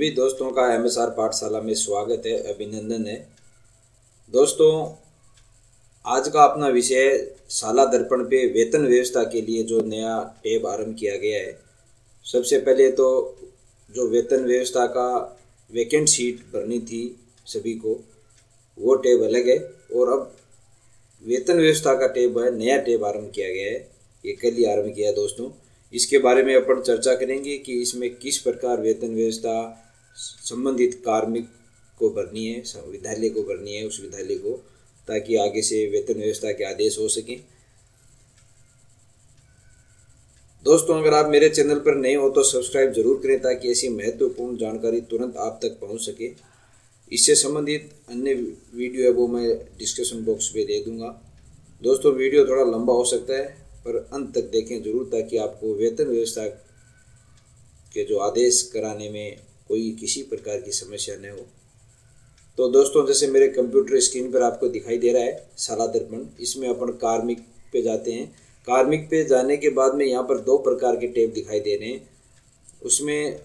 सभी दोस्तों का MSR पाठशाला में स्वागत है, अभिनंदन है। दोस्तों, आज का अपना विषय शाला दर्पण पे वेतन व्यवस्था के लिए जो नया टैब आरंभ किया गया है। सबसे पहले तो जो वेतन व्यवस्था का वैकेंट सीट भरनी थी सभी को, वो टैब अलग है और अब वेतन व्यवस्था का टैब है, नया टैब आरंभ किया गया है। ये कल ही आरंभ किया है दोस्तों। इसके बारे में अपन चर्चा करेंगे कि इसमें किस प्रकार वेतन व्यवस्था संबंधित कार्मिक को भरनी है, विद्यालय को भरनी है, उस विद्यालय को, ताकि आगे से वेतन व्यवस्था के आदेश हो सकें। दोस्तों, अगर आप मेरे चैनल पर नए हो तो सब्सक्राइब जरूर करें ताकि ऐसी महत्वपूर्ण जानकारी तुरंत आप तक पहुंच सके। इससे संबंधित अन्य वीडियो है वो मैं डिस्क्रिप्शन बॉक्स में दे दूंगा। दोस्तों, वीडियो थोड़ा लंबा हो सकता है पर अंत तक देखें जरूर ताकि आपको वेतन व्यवस्था के जो आदेश कराने में कोई किसी प्रकार की समस्या न हो। तो दोस्तों, जैसे मेरे कंप्यूटर स्क्रीन पर आपको दिखाई दे रहा है शाला दर्पण, इसमें अपन कार्मिक पे जाते हैं। कार्मिक पे जाने के बाद में यहाँ पर दो प्रकार के टैब दिखाई दे रहे हैं। उसमें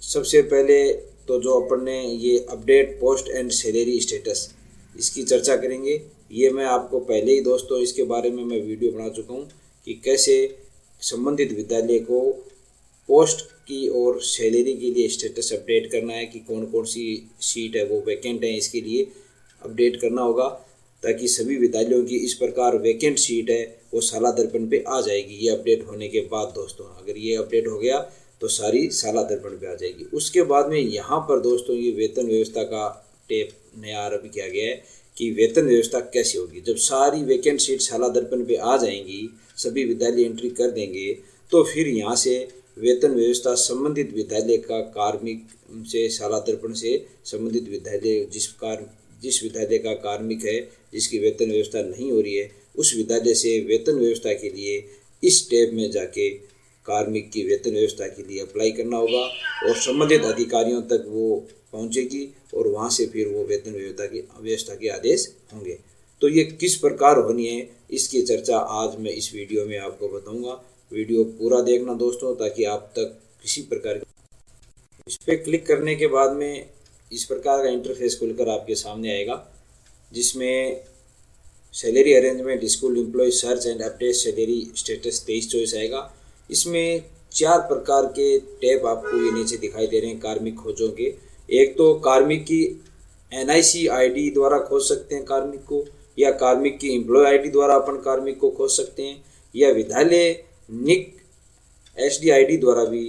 सबसे पहले तो जो अपन ने ये update post and salary status, इसकी चर्चा करेंगे। ये मैं आपको पहले ही दोस्तों इसके बारे में मैं वीडियो बना चुका हूँ कि कैसे संबंधित विद्यालय को पोस्ट की और सैलरी के लिए स्टेटस अपडेट करना है, कि कौन कौन सी सीट है वो वैकेंट है, इसके लिए अपडेट करना होगा ताकि सभी विद्यालयों की इस प्रकार वैकेंट सीट है वो शाला दर्पण पे आ जाएगी। ये अपडेट होने के बाद दोस्तों, अगर ये अपडेट हो गया तो सारी शाला दर्पण पे आ जाएगी। उसके बाद में यहाँ पर दोस्तों ये वेतन व्यवस्था का टैब नया आरंभ किया गया है कि वेतन व्यवस्था कैसी होगी। जब सारी वैकेंट सीट शाला दर्पण पे आ जाएंगी, सभी विद्यालय एंट्री कर देंगे, तो फिर यहाँ से वेतन व्यवस्था संबंधित विद्यालय का कार्मिक से शाला दर्पण से संबंधित विद्यालय जिस विद्यालय का कार्मिक है जिसकी वेतन व्यवस्था नहीं हो रही है, उस विद्यालय से वेतन व्यवस्था के लिए इस टैब में जाके कार्मिक की वेतन व्यवस्था के लिए अप्लाई करना होगा और संबंधित अधिकारियों तक वो पहुंचेगी और वहां से फिर वो वेतन व्यवस्था के आदेश होंगे। तो ये किस प्रकार होनी है इसकी चर्चा आज मैं इस वीडियो में आपको बताऊंगा। वीडियो पूरा देखना दोस्तों ताकि आप तक किसी प्रकार इस पर क्लिक करने के बाद में इस प्रकार का इंटरफेस खुलकर आपके सामने आएगा, जिसमें salary arrangement, school employ search and update salary status 23-24 आएगा। इसमें 4 प्रकार के टैब आपको ये नीचे दिखाई दे रहे हैं कार्मिक खोजों के। एक तो कार्मिक की NIC ID द्वारा खोज सकते हैं कार्मिक को, या कार्मिक की एम्प्लॉय ID द्वारा अपन कार्मिक को खोज सकते हैं, या विद्यालय निक SDID द्वारा भी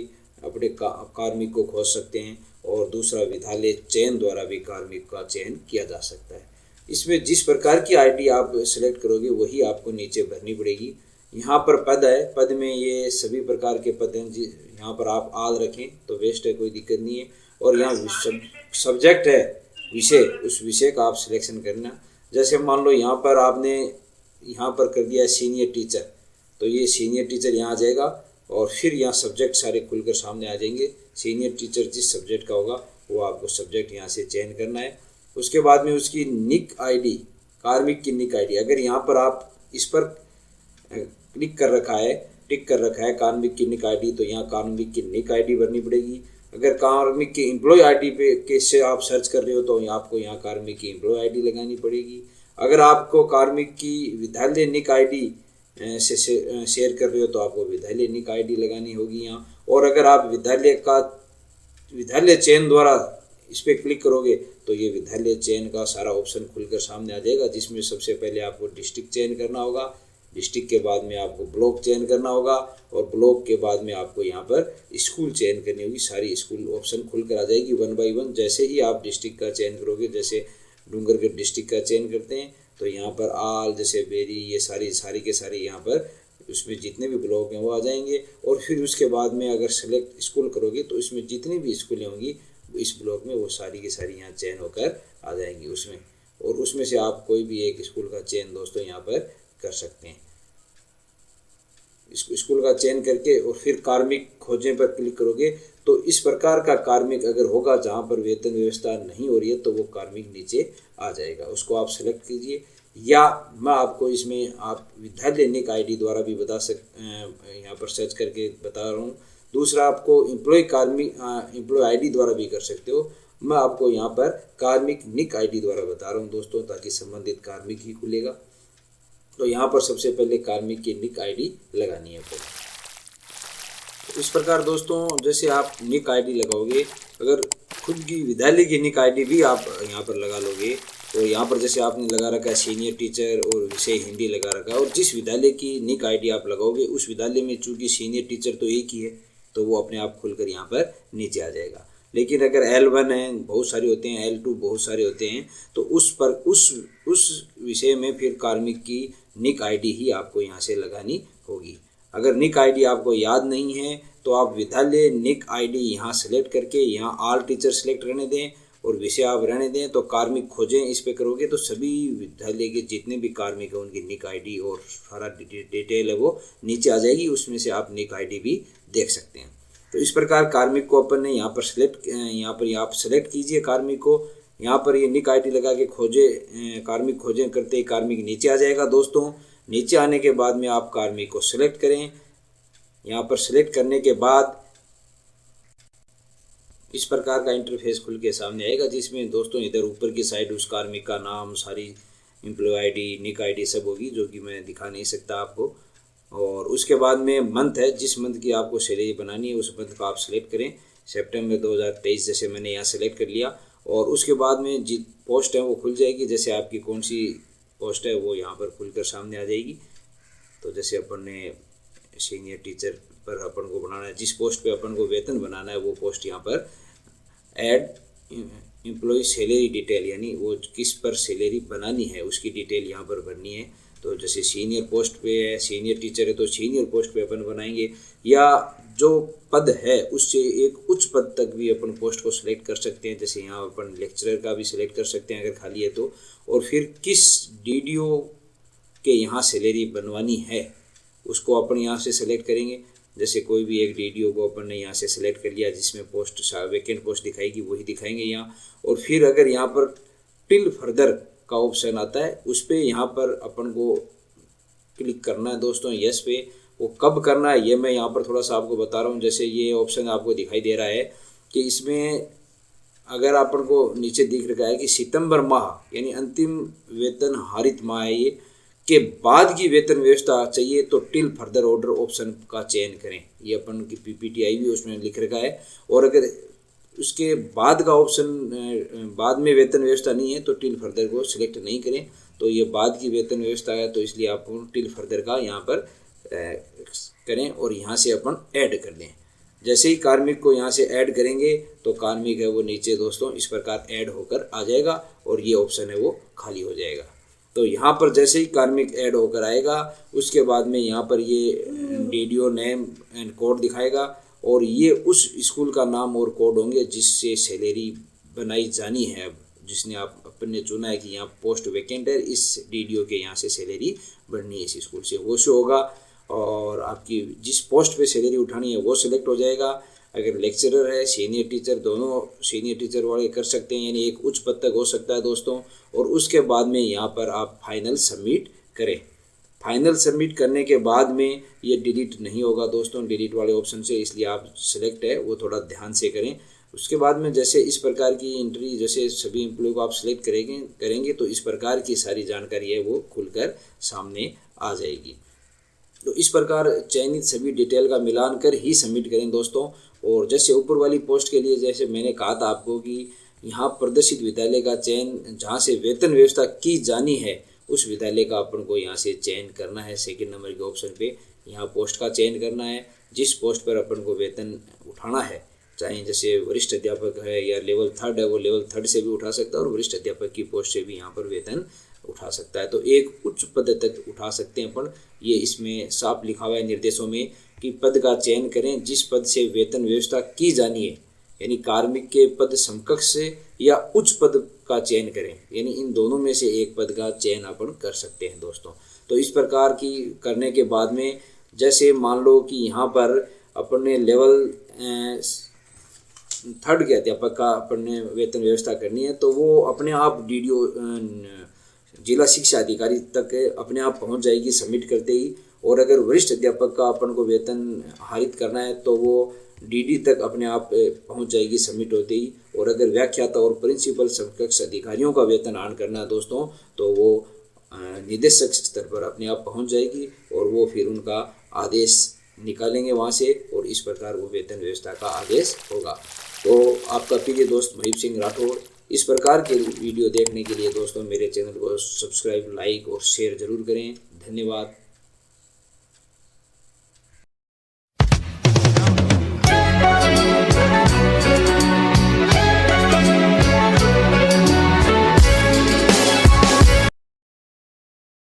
अपने कार्मिक को खोज सकते हैं, और दूसरा विद्यालय चयन द्वारा भी कार्मिक का चयन किया जा सकता है। इसमें जिस प्रकार की ID आप सेलेक्ट करोगे वही आपको नीचे भरनी पड़ेगी। यहाँ पर पद है, पद में ये सभी प्रकार के पद हैं। यहाँ पर आप आल रखें तो बेस्ट है, कोई दिक्कत नहीं है। और यहाँ सब्जेक्ट है विषय, उस विषय का आप सिलेक्शन करना। जैसे मान लो यहाँ पर आपने यहाँ पर कर दिया सीनियर टीचर, तो ये सीनियर टीचर यहाँ आ जाएगा और फिर यहाँ सब्जेक्ट सारे खुलकर सामने आ जाएंगे। सीनियर टीचर जिस सब्जेक्ट का होगा वो आपको सब्जेक्ट यहाँ से चयन करना है। उसके बाद में उसकी निक ID, कार्मिक की निक ID, अगर यहाँ पर आप इस पर क्लिक कर रखा है, टिक कर रखा है कार्मिक की निक ID, तो यहाँ कार्मिक की निक ID भरनी पड़ेगी। अगर कार्मिक की एम्प्लॉय ID पे कैसे आप सर्च कर रहे हो तो आपको यहाँ कार्मिक की एम्प्लॉय ID लगानी पड़ेगी। अगर आपको कार्मिक की विद्यालय निक ID से शेयर कर रहे हो तो आपको विद्यालय निक ID लगानी होगी यहाँ। और अगर आप विद्यालय चयन द्वारा इस पर क्लिक करोगे तो ये विद्यालय चयन का सारा ऑप्शन खुलकर सामने आ जाएगा, जिसमें सबसे पहले आपको डिस्ट्रिक्ट चयन करना होगा, डिस्ट्रिक्ट के बाद में आपको ब्लॉक चयन करना होगा, और ब्लॉक के बाद में आपको यहाँ पर स्कूल चयन करनी होगी। सारी स्कूल ऑप्शन खुलकर आ जाएगी 1 by 1। जैसे ही आप डिस्ट्रिक्ट का चयन करोगे, जैसे डूंगरगढ़ डिस्ट्रिक्ट का चयन करते हैं तो यहाँ पर आल, जैसे बेरी, ये सारी के सारी यहाँ पर उसमें जितने भी ब्लॉक हैं वो आ जाएंगे। और फिर उसके बाद में अगर सेलेक्ट स्कूल करोगे तो इसमें जितनी भी स्कूलें होंगी इस ब्लॉक में वो सारी की सारी यहाँ चयन होकर आ जाएंगी उसमें, और उसमें से आप कोई भी एक स्कूल का चयन दोस्तों यहाँ पर कर सकते हैं। स्कूल का चयन करके और फिर कार्मिक खोजें पर क्लिक करोगे तो इस प्रकार का कार्मिक अगर होगा जहाँ पर वेतन व्यवस्था नहीं हो रही है तो वो कार्मिक नीचे आ जाएगा, उसको आप सेलेक्ट कीजिए। या मैं आपको इसमें आप विद्यालय निक ID द्वारा भी यहाँ पर सर्च करके बता रहा हूँ। दूसरा आपको एम्प्लॉय आईडी द्वारा भी कर सकते हो। मैं आपको यहाँ पर कार्मिक निक आईडी द्वारा बता रहा हूँ दोस्तों, ताकि संबंधित कार्मिक ही खुलेगा। तो यहाँ पर सबसे पहले कार्मिक की निक आईडी लगानी है आपको। तो इस प्रकार दोस्तों जैसे आप निक आईडी लगाओगे, अगर खुद की विद्यालय की निक आईडी भी आप यहाँ पर लगा लोगे, तो यहाँ पर जैसे आपने लगा रखा है सीनियर टीचर और विषय हिंदी लगा रखा है, और जिस विद्यालय की निक आईडी आप लगाओगे उस विद्यालय में चूंकि सीनियर टीचर तो एक ही है, तो वो अपने आप खुलकर यहाँ पर नीचे आ जाएगा। लेकिन अगर L1 है, बहुत सारे होते हैं, L2 बहुत सारे होते हैं, तो उस विषय में फिर कार्मिक की निक आईडी ही आपको यहाँ से लगानी होगी। अगर निक आईडी आपको याद नहीं है तो आप विद्यालय निक आईडी यहाँ सेलेक्ट करके यहाँ ऑल टीचर सेलेक्ट रहने दें और विषय आप रहने दें। तो कार्मिक खोजें इस पे करोगे तो सभी विद्यालय के जितने भी कार्मिक हैं उनकी निक आईडी और सारा डिटेल है वो नीचे आ जाएगी, उसमें से आप निक आईडी भी देख सकते हैं। तो इस प्रकार कार्मिक को अपन ने यहाँ पर आप सेलेक्ट कीजिए कार्मिक को। यहाँ पर ये निक आईडी लगा के कार्मिक खोजें करते ही कार्मिक नीचे आ जाएगा दोस्तों। नीचे आने के बाद में आप कार्मिक को सिलेक्ट करें। यहाँ पर सिलेक्ट करने के बाद इस प्रकार का इंटरफेस खुल के सामने आएगा, जिसमें दोस्तों इधर ऊपर की साइड उस कार्मिक का नाम, सारी एम्प्लॉय आईडी, निक आईडी सब होगी, जो कि मैं दिखा नहीं सकता आपको। और उसके बाद में मंथ है, जिस मंथ की आपको सैलरी बनानी है उस मंथ को आप सिलेक्ट करें। सितंबर 2023 जैसे मैंने यहाँ सेलेक्ट कर लिया। और उसके बाद में जी पोस्ट है वो खुल जाएगी, जैसे आपकी कौन सी पोस्ट है वो यहाँ पर खुलकर सामने आ जाएगी। तो जैसे अपन ने सीनियर टीचर पर अपन को बनाना है, जिस पोस्ट पे अपन को वेतन बनाना है वो पोस्ट यहाँ पर ऐड एम्प्लॉय सैलरी डिटेल, यानी वो किस पर सैलरी बनानी है उसकी डिटेल यहाँ पर भरनी है। तो जैसे सीनियर पोस्ट पे है, सीनियर टीचर है तो सीनियर पोस्ट पे अपन बनाएंगे, या जो पद है उससे एक उच्च पद तक भी अपन पोस्ट को सिलेक्ट कर सकते हैं। जैसे यहाँ अपन लेक्चरर का भी सिलेक्ट कर सकते हैं अगर खाली है तो। और फिर किस डीडीओ के यहाँ सैलरी बनवानी है उसको अपन यहाँ से सिलेक्ट करेंगे। जैसे कोई भी एक डीडीओ को अपन ने यहाँ से सिलेक्ट कर लिया, जिसमें पोस्ट वैकेंट पोस्ट दिखाएगी वही दिखाएंगे यहाँ। और फिर अगर यहाँ पर टिल फर्दर का ऑप्शन आता है उस पर यहाँ पर अपन को क्लिक करना है दोस्तों, यस पे। वो कब करना है ये मैं यहाँ पर थोड़ा सा आपको बता रहा हूँ। जैसे ये ऑप्शन आपको दिखाई दे रहा है कि इसमें अगर अपन को नीचे दिख रखा है कि सितंबर माह यानी अंतिम वेतन हारित माह है ये के बाद की वेतन व्यवस्था चाहिए तो टिल फर्दर ऑर्डर ऑप्शन का चयन करें। ये अपन की पीपीटी आई भी उसमें लिख रखा है। और अगर उसके बाद का ऑप्शन बाद में वेतन व्यवस्था नहीं है तो टिल फर्दर को सिलेक्ट नहीं करें। तो ये बाद की वेतन व्यवस्था है तो इसलिए आप टिल फर्दर का यहाँ पर करें और यहाँ से अपन ऐड कर दें। जैसे ही कार्मिक को यहाँ से ऐड करेंगे तो कार्मिक है वो नीचे दोस्तों इस प्रकार ऐड होकर आ जाएगा और ये ऑप्शन है वो खाली हो जाएगा। तो यहाँ पर जैसे ही कार्मिक ऐड होकर आएगा उसके बाद में यहाँ पर ये डीडीओ नेम एंड कोड दिखाएगा और ये उस स्कूल का नाम और कोड होंगे जिससे सैलरी बनाई जानी है। जिसने आप अपने चुना है कि यहाँ पोस्ट वैकेंट है, इस डीडीओ के यहाँ से सैलरी बढ़नी है इस स्कूल से, वो शो होगा। और आपकी जिस पोस्ट पे सैलरी उठानी है वो सिलेक्ट हो जाएगा। अगर लेक्चरर है, सीनियर टीचर, दोनों सीनियर टीचर वाले कर सकते हैं, यानी एक उच्च पद तक हो सकता है दोस्तों। और उसके बाद में यहाँ पर आप फाइनल सबमिट करें। फाइनल सबमिट करने के बाद में ये डिलीट नहीं होगा दोस्तों डिलीट वाले ऑप्शन से, इसलिए आप सिलेक्ट है वो थोड़ा ध्यान से करें। उसके बाद में जैसे इस प्रकार की एंट्री जैसे सभी एम्प्लॉय को आप सिलेक्ट करेंगे तो इस प्रकार की सारी जानकारी है वो खुलकर सामने आ जाएगी। तो इस प्रकार चयनित सभी डिटेल का मिलान कर ही सबमिट करें दोस्तों। और जैसे ऊपर वाली पोस्ट के लिए जैसे मैंने कहा था आपको कि यहाँ प्रदर्शित विद्यालय का चयन जहाँ से वेतन व्यवस्था की जानी है उस विद्यालय का अपन को यहाँ से चयन करना है। सेकंड नंबर के ऑप्शन पे यहाँ पोस्ट का चयन करना है, जिस पोस्ट पर अपन को वेतन उठाना है, चाहे जैसे वरिष्ठ अध्यापक है या लेवल 3 है वो लेवल 3 से भी उठा सकता है और वरिष्ठ अध्यापक की पोस्ट से भी यहाँ पर वेतन उठा सकता है। तो एक उच्च पद तक उठा सकते हैं अपन। ये इसमें साफ लिखा हुआ है निर्देशों में कि पद का चयन करें जिस पद से वेतन व्यवस्था की जानी है, यानी कार्मिक के पद समकक्ष से या उच्च पद का चयन करें, यानी इन दोनों में से एक पद का चयन अपन कर सकते हैं दोस्तों। तो इस प्रकार की करने के बाद में जैसे मान लो कि यहाँ पर अपन ने लेवल 3 के अध्यापक का अपन ने वेतन व्यवस्था करनी है तो वो अपने आप डीडीओ जिला शिक्षा अधिकारी तक अपने आप पहुंच जाएगी सबमिट करते ही। और अगर वरिष्ठ अध्यापक का अपन को वेतन हारित करना है तो वो डीडी तक अपने आप पहुंच जाएगी सबमिट होते ही। और अगर व्याख्याता और प्रिंसिपल समकक्ष अधिकारियों का वेतन आन करना है दोस्तों, तो वो निदेशक स्तर पर अपने आप पहुंच जाएगी और वो फिर उनका आदेश निकालेंगे वहाँ से, और इस प्रकार वो वेतन व्यवस्था का आदेश होगा। तो आपका प्रिय दोस्त महीप सिंह राठौड़। इस प्रकार के वीडियो देखने के लिए दोस्तों मेरे चैनल को सब्सक्राइब, लाइक और शेयर जरूर करें। धन्यवाद।